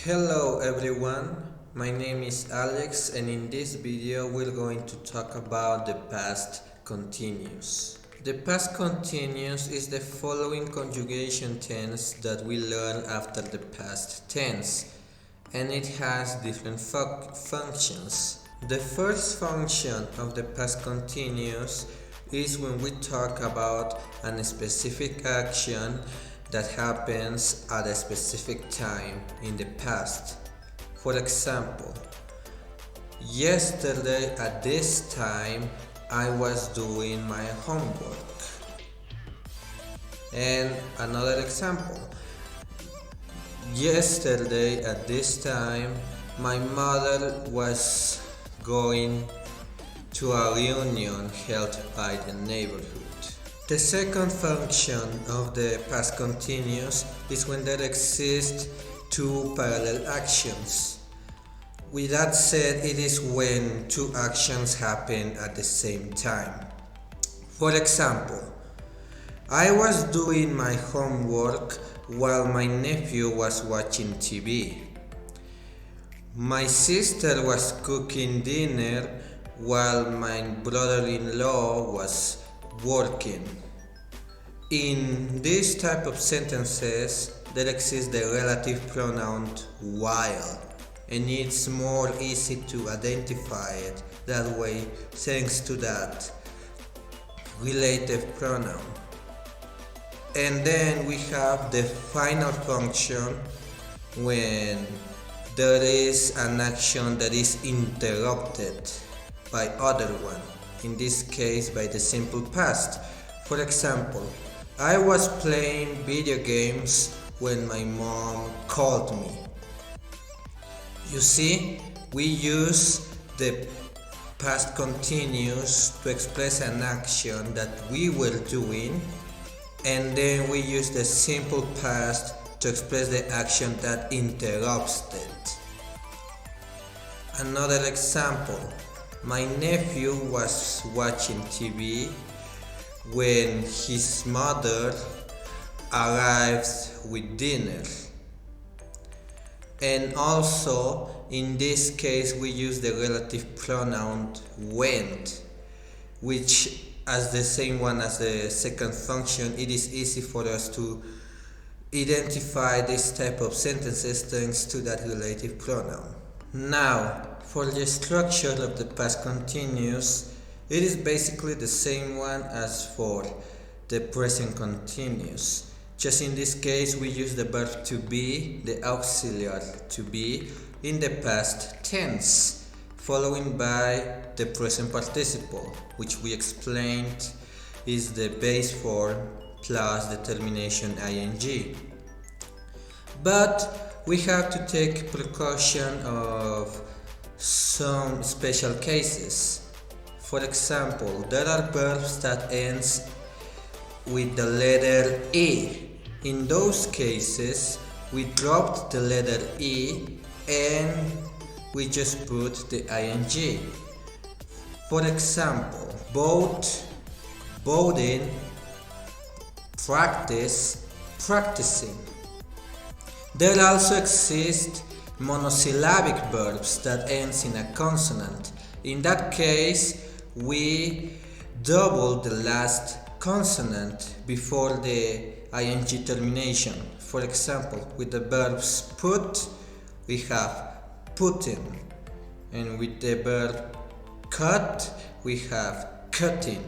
Hello everyone, my name is Alex and in this video we're going to talk about the past continuous. The past continuous is the following conjugation tense that we learn after the past tense, and it has different functions. The first function of the past continuous is when we talk about a specific action that happens at a specific time in the past. For example, yesterday at this time I was doing my homework. And another example, yesterday at this time my mother was going to a reunion held by the neighborhood. The second function of the past continuous is when there exist two parallel actions. With that said, it is when two actions happen at the same time. For example, I was doing my homework while my nephew was watching TV. My sister was cooking dinner while my brother-in-law was working. In this type of sentences, there exists the relative pronoun while, and it's more easy to identify it that way thanks to that relative pronoun. And then we have the final function when there is an action that is interrupted by other one, in this case by the simple past. For example, I was playing video games when my mom called me. You see, we use the past continuous to express an action that we were doing, and then we use the simple past to express the action that interrupts it. Another example, my nephew was watching TV when his mother arrived with dinner. And also, in this case, we use the relative pronoun went, which, as the same one as the second function, it is easy for us to identify this type of sentences thanks to that relative pronoun. Now, for the structure of the past continuous, it is basically the same one as for the present continuous. Just in this case, we use the verb to be, the auxiliary to be, in the past tense, followed by the present participle, which we explained is the base form plus the termination ing. But we have to take precaution of some special cases. For example, there are verbs that ends with the letter E. In those cases, we dropped the letter E and we just put the ing. For example, both, boating, practice, practicing. There also exist monosyllabic verbs that ends in a consonant. In that case, we double the last consonant before the ing termination. For example, with the verbs put, we have putting, and with the verb cut, we have cutting.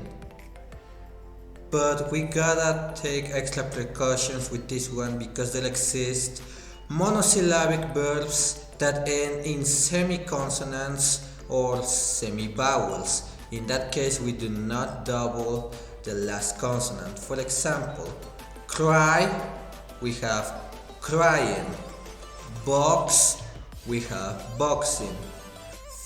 But we gotta take extra precautions with this one because there exist monosyllabic verbs that end in semiconsonants or semivowels. In that case, we do not double the last consonant. For example, cry, we have crying. Box, we have boxing.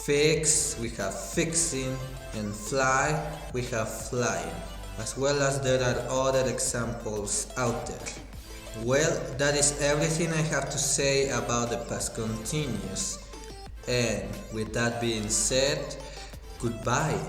Fix, we have fixing. And fly, we have flying. As well as there are other examples out there. Well, that is everything I have to say about the past continuous. And with that being said, goodbye.